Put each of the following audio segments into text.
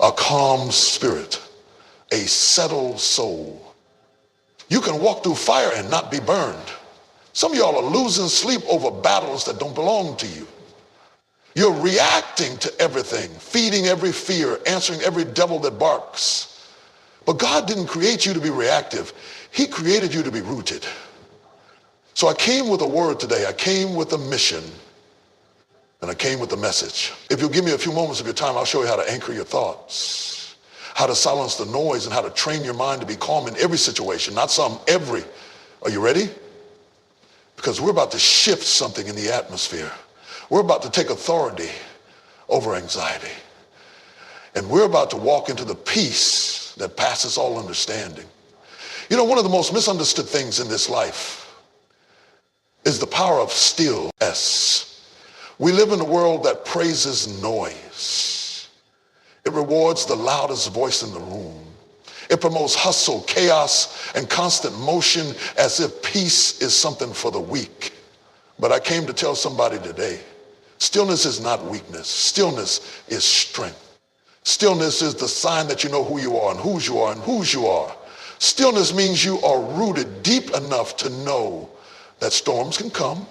a calm spirit, a settled soul. You can walk through fire and not be burned. Some of y'all are losing sleep over battles that don't belong to you. You're reacting to everything, feeding every fear, answering every devil that barks. But God didn't create you to be reactive. He created you to be rooted. So I came with a word today. I came with a mission. And I came with a message. If you'll give me a few moments of your time, I'll show you how to anchor your thoughts, how to silence the noise, and how to train your mind to be calm in every situation, not some, every. Are you ready? Because we're about to shift something in the atmosphere. We're about to take authority over anxiety. And we're about to walk into the peace that passes all understanding. You know, one of the most misunderstood things in this life is the power of stillness. We live in a world that praises noise. It rewards the loudest voice in the room. It promotes hustle, chaos, and constant motion as if peace is something for the weak. But I came to tell somebody today, stillness is not weakness. Stillness is strength. Stillness is the sign that you know who you are and whose you are and whose you are. Stillness means you are rooted deep enough to know that storms can come,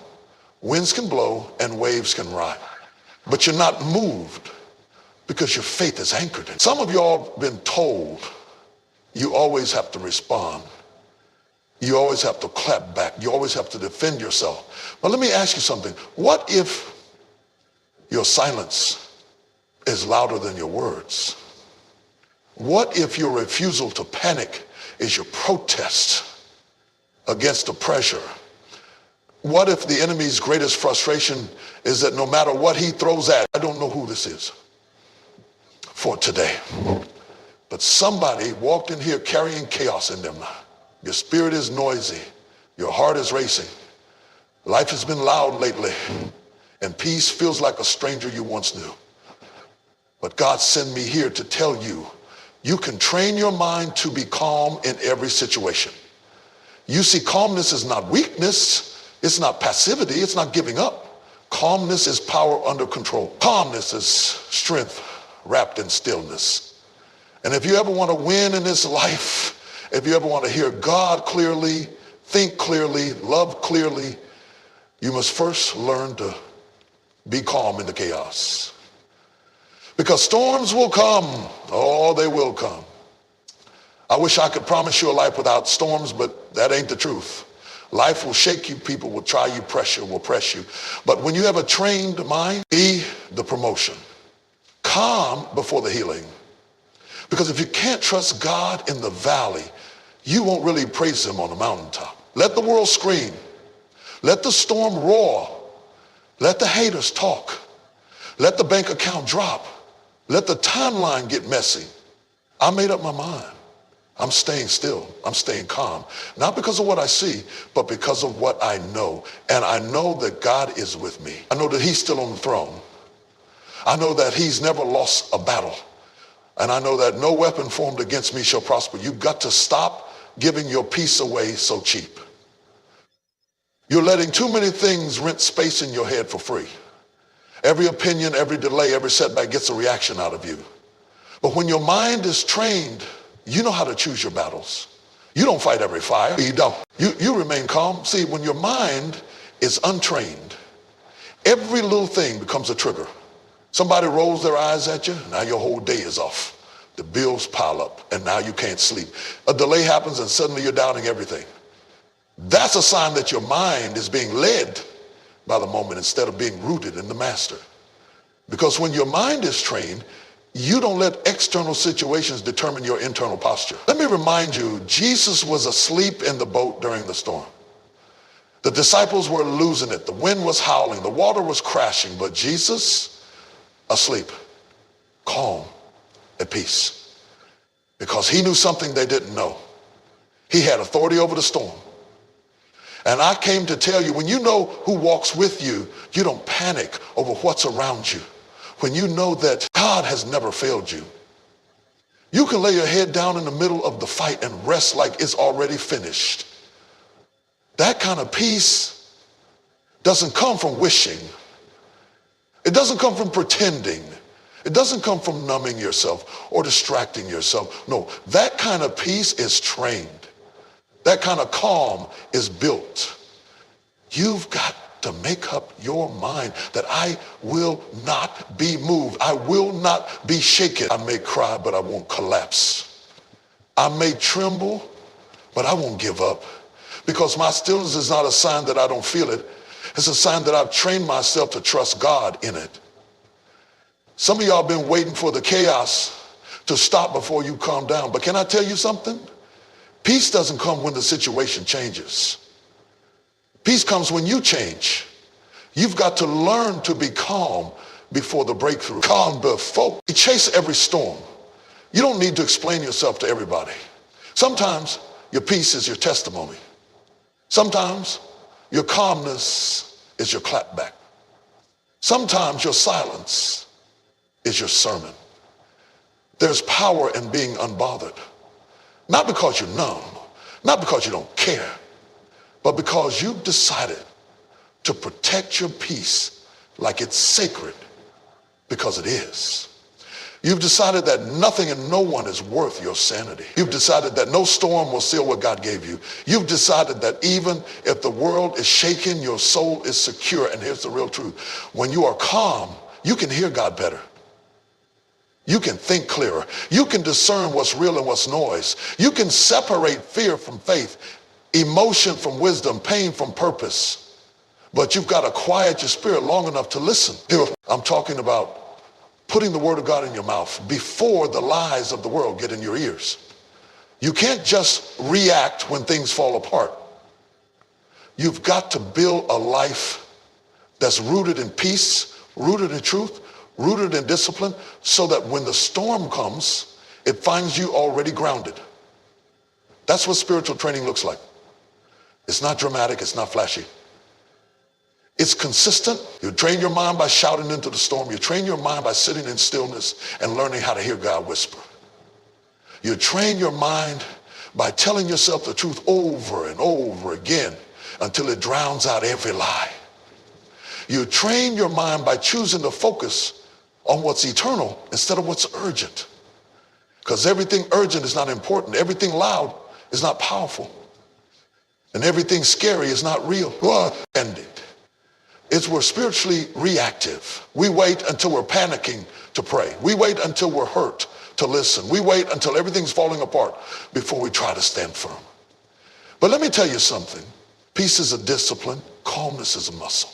winds can blow, and waves can rise. But you're not moved because your faith is anchored in. Some of y'all have been told you always have to respond. You always have to clap back. You always have to defend yourself. But let me ask you something. What if your silence is louder than your words? What if your refusal to panic is your protest against the pressure? What if the enemy's greatest frustration is that no matter what he throws at, I don't know who this is for today, but somebody walked in here carrying chaos in them. Your spirit is noisy. Your heart is racing. Life has been loud lately, and peace feels like a stranger you once knew. But God sent me here to tell you, you can train your mind to be calm in every situation. You see, calmness is not weakness. It's not passivity. It's not giving up. Calmness is power under control. Calmness is strength wrapped in stillness. And if you ever want to win in this life, if you ever want to hear God clearly, think clearly, love clearly, you must first learn to be calm in the chaos. Because storms will come. Oh, they will come. I wish I could promise you a life without storms, but that ain't the truth. Life will shake you, people will try you, pressure will press you. But when you have a trained mind, be the promotion. Calm before the healing. Because if you can't trust God in the valley, you won't really praise him on the mountaintop. Let the world scream. Let the storm roar. Let the haters talk. Let the bank account drop. Let the timeline get messy. I made up my mind. I'm staying still. I'm staying calm. Not because of what I see, but because of what I know. And I know that God is with me. I know that he's still on the throne. I know that he's never lost a battle. And I know that no weapon formed against me shall prosper. You've got to stop giving your peace away so cheap. You're letting too many things rent space in your head for free. Every opinion, every delay, every setback gets a reaction out of you. But when your mind is trained, you know how to choose your battles. You don't fight every fire. You don't. You remain calm. See, when your mind is untrained, every little thing becomes a trigger. Somebody rolls their eyes at you, now your whole day is off. The bills pile up, and now you can't sleep. A delay happens, and suddenly you're doubting everything. That's a sign that your mind is being led by the moment instead of being rooted in the master. Because when your mind is trained, you don't let external situations determine your internal posture. Let me remind you, Jesus was asleep in the boat during the storm. The disciples were losing it. The wind was howling. The water was crashing. But Jesus, asleep, calm, at peace. Because he knew something they didn't know. He had authority over the storm. And I came to tell you, when you know who walks with you, you don't panic over what's around you. When you know that God has never failed you, you can lay your head down in the middle of the fight and rest like it's already finished. That kind of peace doesn't come from wishing. It doesn't come from pretending. It doesn't come from numbing yourself or distracting yourself. No, that kind of peace is trained. That kind of calm is built. You've got to make up your mind that I will not be moved. I will not be shaken. I may cry, but I won't collapse. I may tremble, but I won't give up. Because my stillness is not a sign that I don't feel it. It's a sign that I've trained myself to trust God in it. Some of y'all been waiting for the chaos to stop before you calm down. But can I tell you something? Peace doesn't come when the situation changes. Peace comes when you change. You've got to learn to be calm before the breakthrough. Calm before. You chase every storm. You don't need to explain yourself to everybody. Sometimes your peace is your testimony. Sometimes your calmness is your clapback. Sometimes your silence is your sermon. There's power in being unbothered. Not because you're numb, not because you don't care, but because you've decided to protect your peace like it's sacred, because it is. You've decided that nothing and no one is worth your sanity. You've decided that no storm will seal what God gave you. You've decided that even if the world is shaking, your soul is secure. And here's the real truth. When you are calm, you can hear God better. You can think clearer. You can discern what's real and what's noise. You can separate fear from faith, emotion from wisdom, pain from purpose. But you've got to quiet your spirit long enough to listen. I'm talking about putting the word of God in your mouth before the lies of the world get in your ears. You can't just react when things fall apart. You've got to build a life that's rooted in peace, rooted in truth, rooted in discipline, so that when the storm comes, it finds you already grounded. That's what spiritual training looks like. It's not dramatic, it's not flashy. It's consistent. You train your mind by shouting into the storm. You train your mind by sitting in stillness and learning how to hear God whisper. You train your mind by telling yourself the truth over and over again until it drowns out every lie. You train your mind by choosing to focus on what's eternal instead of what's urgent. Because everything urgent is not important. Everything loud is not powerful. And everything scary is not real. Ended. We're spiritually reactive. We wait until we're panicking to pray. We wait until we're hurt to listen. We wait until everything's falling apart before we try to stand firm. But let me tell you something. Peace is a discipline. Calmness is a muscle.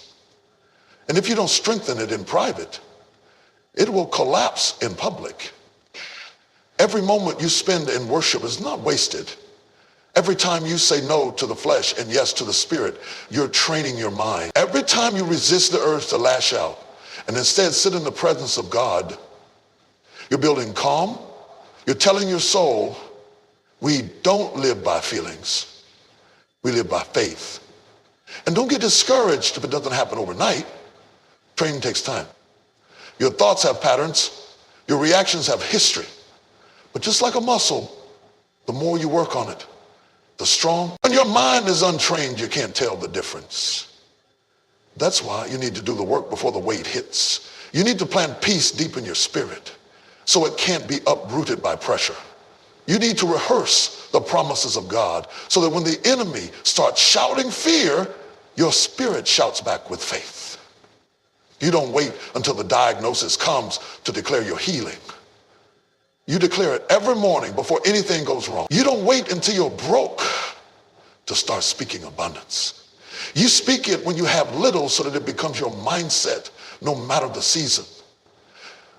And if you don't strengthen it in private, it will collapse in public. Every moment you spend in worship is not wasted. Every time you say no to the flesh and yes to the spirit, you're training your mind. Every time you resist the urge to lash out and instead sit in the presence of God, you're building calm. You're telling your soul, we don't live by feelings. We live by faith. And don't get discouraged if it doesn't happen overnight. Training takes time. Your thoughts have patterns. Your reactions have history. But just like a muscle, the more you work on it, the strong. When your mind is untrained, you can't tell the difference. That's why you need to do the work before the weight hits. You need to plant peace deep in your spirit so it can't be uprooted by pressure. You need to rehearse the promises of God so that when the enemy starts shouting fear, your spirit shouts back with faith. You don't wait until the diagnosis comes to declare your healing. You declare it every morning before anything goes wrong. You don't wait until you're broke to start speaking abundance. You speak it when you have little so that it becomes your mindset no matter the season.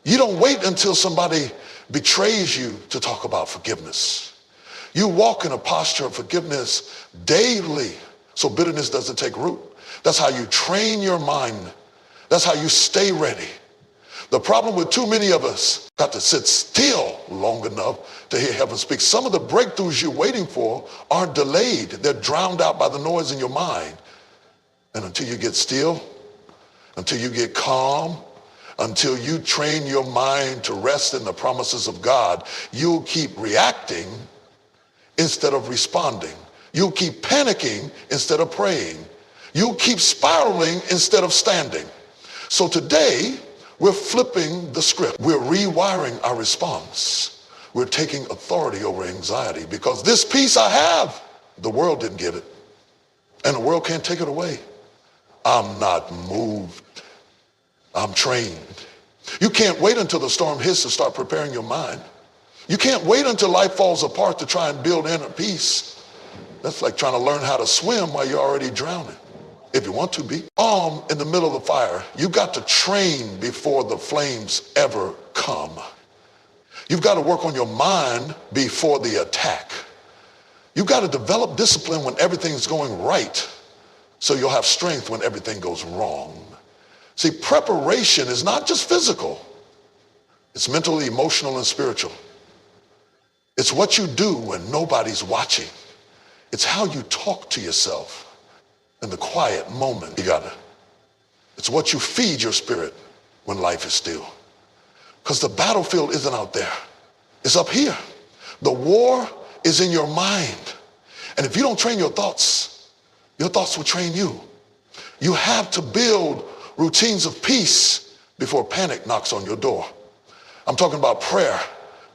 You don't wait until somebody betrays you to talk about forgiveness. You walk in a posture of forgiveness daily so bitterness doesn't take root. That's how you train your mind. That's how you stay ready. The problem with too many of us got to sit still long enough to hear heaven speak. Some of the breakthroughs you're waiting for are delayed. They're drowned out by the noise in your mind. And until you get still, until you get calm, until you train your mind to rest in the promises of God, you'll keep reacting instead of responding. You'll keep panicking instead of praying. You'll keep spiraling instead of standing. So today, We're flipping the script. We're rewiring our response. We're taking authority over anxiety because this peace I have, the world didn't give it. And the world can't take it away. I'm not moved. I'm trained. You can't wait until the storm hits to start preparing your mind. You can't wait until life falls apart to try and build inner peace. That's like trying to learn how to swim while you're already drowning. If you want to be calm in the middle of the fire, you've got to train before the flames ever come. You've got to work on your mind before the attack. You've got to develop discipline when everything's going right, so you'll have strength when everything goes wrong. See, preparation is not just physical. It's mental, emotional, and spiritual. It's what you do when nobody's watching. It's how you talk to yourself in the quiet moment. It's what you feed your spirit when life is still. Because the battlefield isn't out there. It's up here. The war is in your mind. And if you don't train your thoughts will train you. You have to build routines of peace before panic knocks on your door. I'm talking about prayer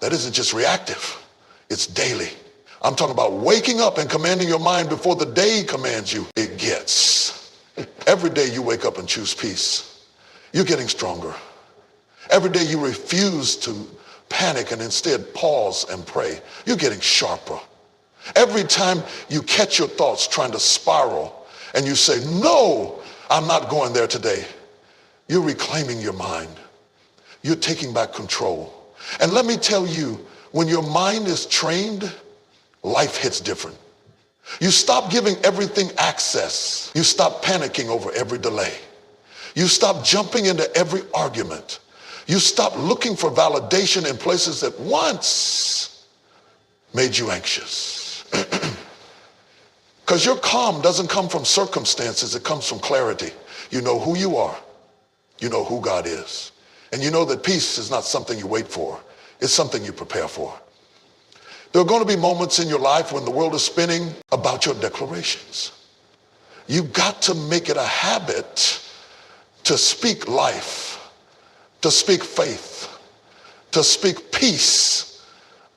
that isn't just reactive. It's daily. I'm talking about waking up and commanding your mind before the day commands you. It gets. Every day you wake up and choose peace, you're getting stronger. Every day you refuse to panic and instead pause and pray, you're getting sharper. Every time you catch your thoughts trying to spiral and you say, no, I'm not going there today, you're reclaiming your mind. You're taking back control. And let me tell you, when your mind is trained, life hits different. You stop giving everything access. You stop panicking over every delay. You stop jumping into every argument. You stop looking for validation in places that once made you anxious. Because your calm doesn't come from circumstances, it comes from clarity. You know who you are. You know who God is. And you know that peace is not something you wait for. It's something you prepare for. There are going to be moments in your life when the world is spinning about your declarations. You've got to make it a habit to speak life, to speak faith, to speak peace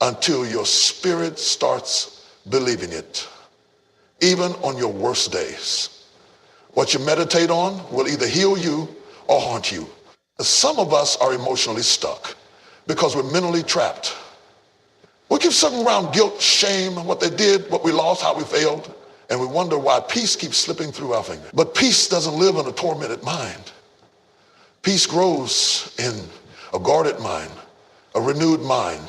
until your spirit starts believing it, even on your worst days. What you meditate on will either heal you or haunt you. Some of us are emotionally stuck because we're mentally trapped. We keep circling around guilt, shame, what they did, what we lost, how we failed, and we wonder why peace keeps slipping through our fingers. But peace doesn't live in a tormented mind. Peace grows in a guarded mind, a renewed mind,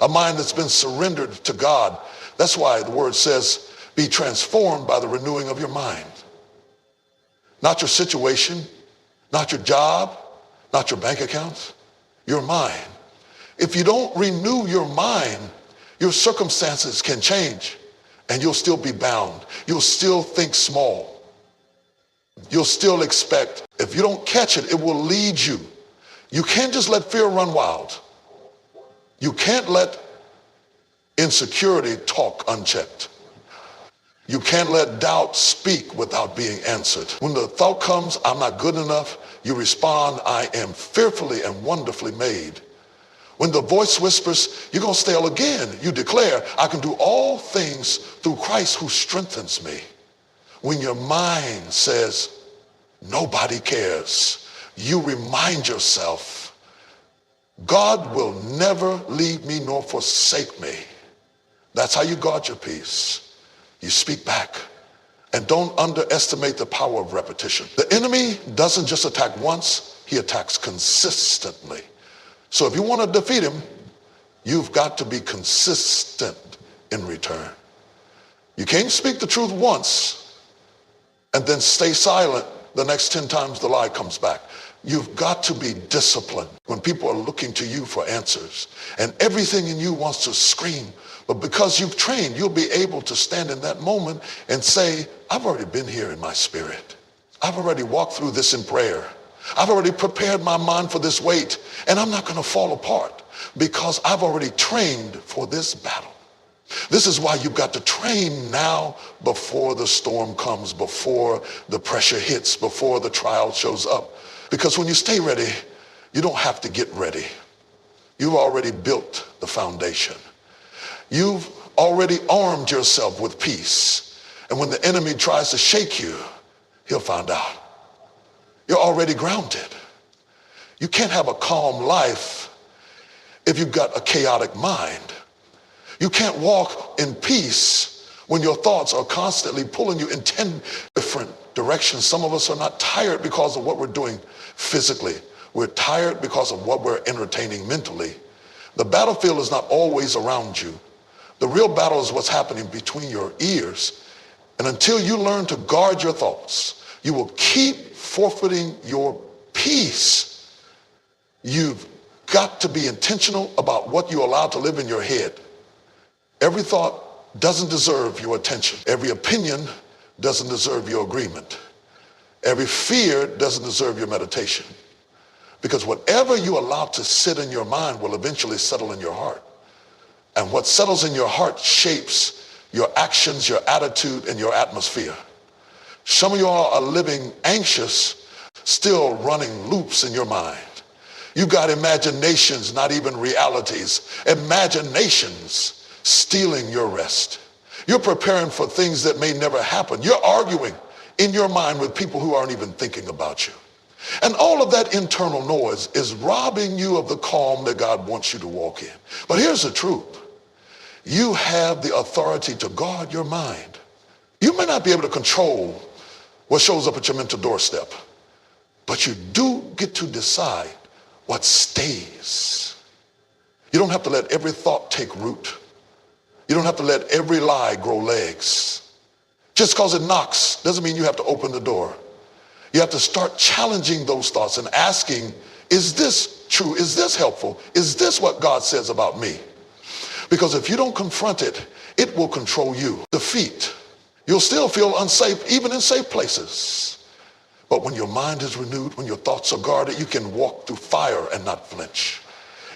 a mind that's been surrendered to God. That's why the word says, be transformed by the renewing of your mind. Not your situation, not your job, not your bank accounts, your mind. If you don't renew your mind, your circumstances can change and you'll still be bound. You'll still think small. You'll still expect. If you don't catch it, it will lead you. You can't just let fear run wild. You can't let insecurity talk unchecked. You can't let doubt speak without being answered. When the thought comes, I'm not good enough, you respond, I am fearfully and wonderfully made. When the voice whispers, you're going to fail again, you declare, I can do all things through Christ who strengthens me. When your mind says, nobody cares, you remind yourself, God will never leave me nor forsake me. That's how you guard your peace. You speak back. And don't underestimate the power of repetition. The enemy doesn't just attack once, he attacks consistently. So if you want to defeat him, you've got to be consistent in return. You can't speak the truth once and then stay silent the next 10 times the lie comes back. You've got to be disciplined when people are looking to you for answers and everything in you wants to scream. But because you've trained, you'll be able to stand in that moment and say, I've already been here in my spirit. I've already walked through this in prayer. I've already prepared my mind for this weight, and I'm not going to fall apart because I've already trained for this battle. This is why you've got to train now before the storm comes, before the pressure hits, before the trial shows up. Because when you stay ready, You don't have to get ready. You've already built the foundation. You've already armed yourself with peace. And when the enemy tries to shake you, he'll find out. You're already grounded. You can't have a calm life if you've got a chaotic mind. You can't walk in peace when your thoughts are constantly pulling you in 10 different directions. Some of us are not tired because of what we're doing physically. We're tired because of what we're entertaining mentally. The battlefield is not always around you. The real battle is what's happening between your ears. And until you learn to guard your thoughts, you will keep forfeiting your peace. You've got to be intentional about what you allow to live in your head. Every thought doesn't deserve your attention. Every opinion doesn't deserve your agreement. Every fear doesn't deserve your meditation. Because whatever you allow to sit in your mind will eventually settle in your heart. And what settles in your heart shapes your actions, your attitude, and your atmosphere. Some of y'all are living anxious, still running loops in your mind. You've got imaginations, not even realities. Imaginations stealing your rest. You're preparing for things that may never happen. You're arguing in your mind with people who aren't even thinking about you. And all of that internal noise is robbing you of the calm that God wants you to walk in. But here's the truth. You have the authority to guard your mind. You may not be able to control what shows up at your mental doorstep, but you do get to decide what stays. You don't have to let every thought take root. You don't have to let every lie grow legs. Just because it knocks doesn't mean you have to open the door. You have to start challenging those thoughts and asking, is this true? Is this helpful? Is this what God says about me? Because if you don't confront it, it will control you. Defeat. You'll still feel unsafe, even in safe places. But when your mind is renewed, when your thoughts are guarded, you can walk through fire and not flinch.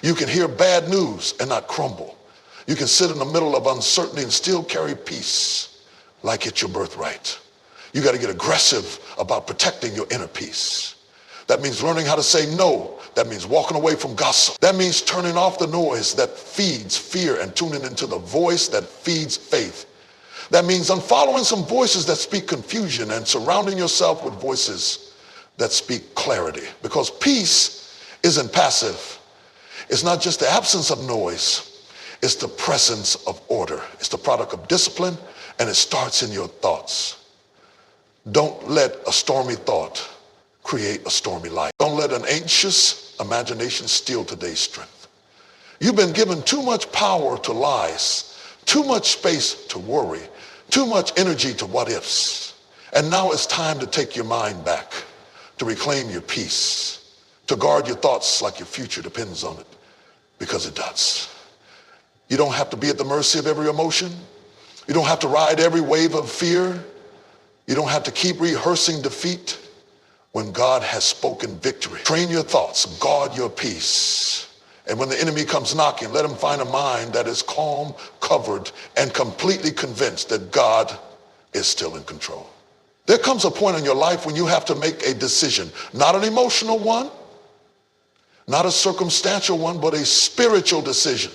You can hear bad news and not crumble. You can sit in the middle of uncertainty and still carry peace like it's your birthright. You got to get aggressive about protecting your inner peace. That means learning how to say no. That means walking away from gossip. That means turning off the noise that feeds fear and tuning into the voice that feeds faith. That means unfollowing some voices that speak confusion and surrounding yourself with voices that speak clarity. Because peace isn't passive. It's not just the absence of noise. It's the presence of order. It's the product of discipline, and it starts in your thoughts. Don't let a stormy thought create a stormy life. Don't let an anxious imagination steal today's strength. You've been given too much power to lies, too much space to worry, too much energy to what ifs. And now it's time to take your mind back, to reclaim your peace, to guard your thoughts like your future depends on it, because it does. You don't have to be at the mercy of every emotion. You don't have to ride every wave of fear. You don't have to keep rehearsing defeat when God has spoken victory. Train your thoughts, guard your peace. And when the enemy comes knocking, let him find a mind that is calm, covered, and completely convinced that God is still in control. There comes a point in your life when you have to make a decision, not an emotional one, not a circumstantial one, but a spiritual decision.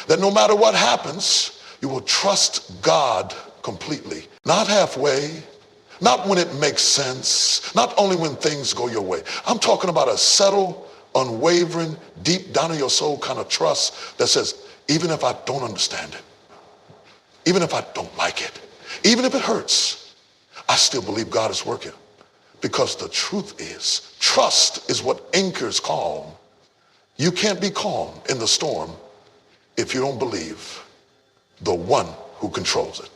That no matter what happens, you will trust God completely, not halfway, not when it makes sense, not only when things go your way. I'm talking about a settled, unwavering, deep down in your soul kind of trust that says, even if I don't understand it, even if I don't like it, even if it hurts, I still believe God is working. Because the truth is, trust is what anchors calm. You can't be calm in the storm if you don't believe the one who controls it.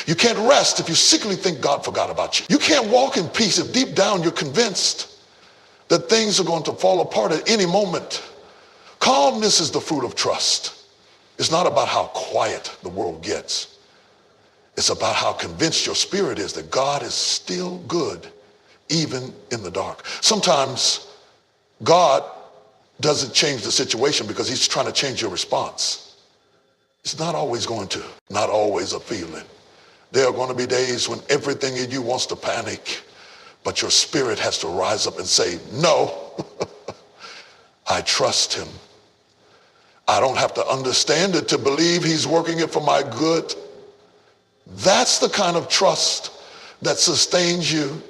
You can't rest if you secretly think God forgot about you. You can't walk in peace if deep down you're convinced that things are going to fall apart at any moment. Calmness is the fruit of trust. It's not about how quiet the world gets. It's about how convinced your spirit is that God is still good, even in the dark. Sometimes God doesn't change the situation because he's trying to change your response. It's not always going to, not always a feeling. There are going to be days when everything in you wants to panic, but your spirit has to rise up and say, no, I trust him. I don't have to understand it to believe he's working it for my good. That's the kind of trust that sustains you.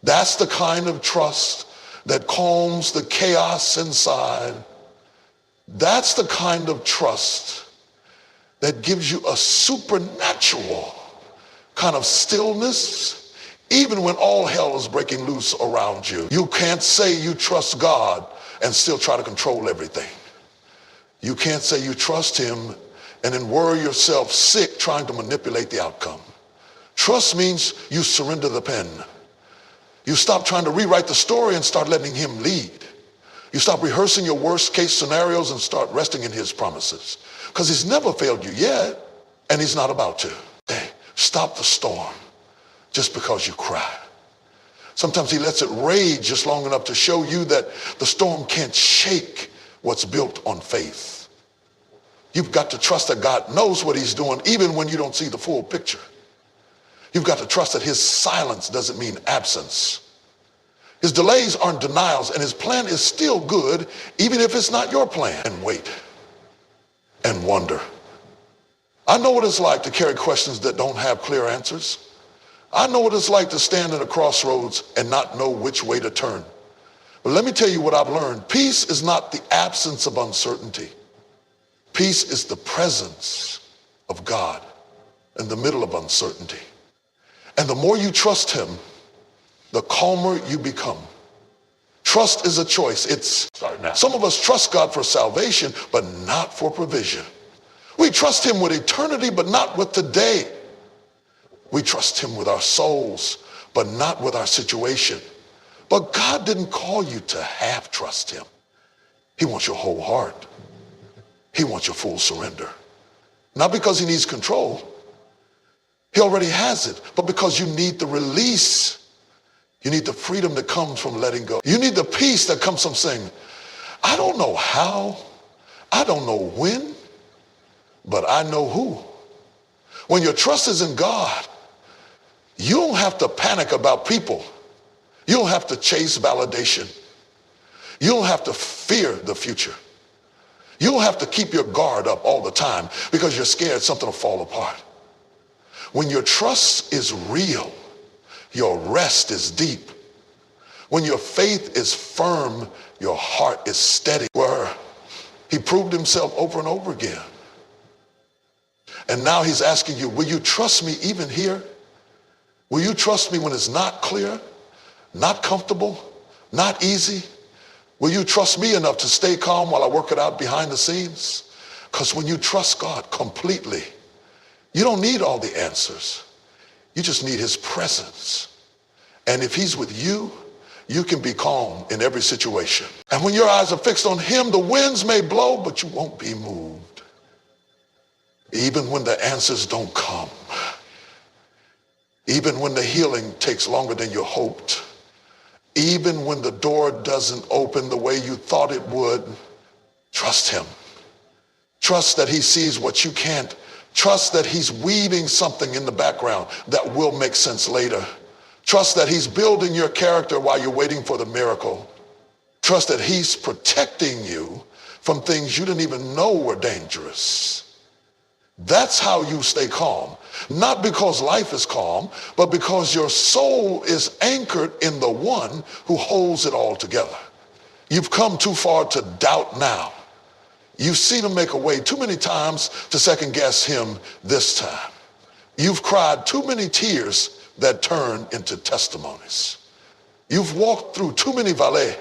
That's the kind of trust that calms the chaos inside. That's the kind of trust that gives you a supernatural kind of stillness, even when all hell is breaking loose around you. You can't say you trust God and still try to control everything. You can't say you trust him and then worry yourself sick trying to manipulate the outcome. Trust means you surrender the pen. You stop trying to rewrite the story and start letting him lead. You stop rehearsing your worst case scenarios and start resting in his promises. Because he's never failed you yet, and he's not about to. Hey, stop the storm just because you cry. Sometimes he lets it rage just long enough to show you that the storm can't shake what's built on faith. You've got to trust that God knows what he's doing even when you don't see the full picture. You've got to trust that his silence doesn't mean absence. His delays aren't denials, and his plan is still good even if it's not your plan. And wait and wonder. I know what it's like to carry questions that don't have clear answers. I know what it's like to stand at a crossroads and not know which way to turn. But let me tell you what I've learned. Peace is not the absence of uncertainty. Peace is the presence of God in the middle of uncertainty. And the more you trust him, the calmer you become. Trust is a choice. Some of us trust God for salvation, but not for provision. We trust him with eternity, but not with today. We trust him with our souls, but not with our situation. But God didn't call you to half trust him. He wants your whole heart. He wants your full surrender. Not because he needs control. He already has it, but because you need the release. You need the freedom that comes from letting go. You need the peace that comes from saying, I don't know how, I don't know when, but I know who. When your trust is in God, you don't have to panic about people. You don't have to chase validation. You don't have to fear the future. You don't have to keep your guard up all the time because you're scared something will fall apart. When your trust is real, your rest is deep. When your faith is firm, your heart is steady. Where he proved himself over and over again. And now he's asking you, will you trust me even here? Will you trust me when it's not clear, not comfortable, not easy? Will you trust me enough to stay calm while I work it out behind the scenes? Because when you trust God completely, you don't need all the answers. You just need his presence. And if he's with you, you can be calm in every situation. And when your eyes are fixed on him, the winds may blow, but you won't be moved. Even when the answers don't come. Even when the healing takes longer than you hoped. Even when the door doesn't open the way you thought it would, trust him. Trust that he sees what you can't. Trust that he's weaving something in the background that will make sense later. Trust that he's building your character while you're waiting for the miracle. Trust that he's protecting you from things you didn't even know were dangerous. That's how you stay calm. Not because life is calm, but because your soul is anchored in the one who holds it all together. You've come too far to doubt now. You've seen him make a way too many times to second guess him this time. You've cried too many tears that turn into testimonies. You've walked through too many valleys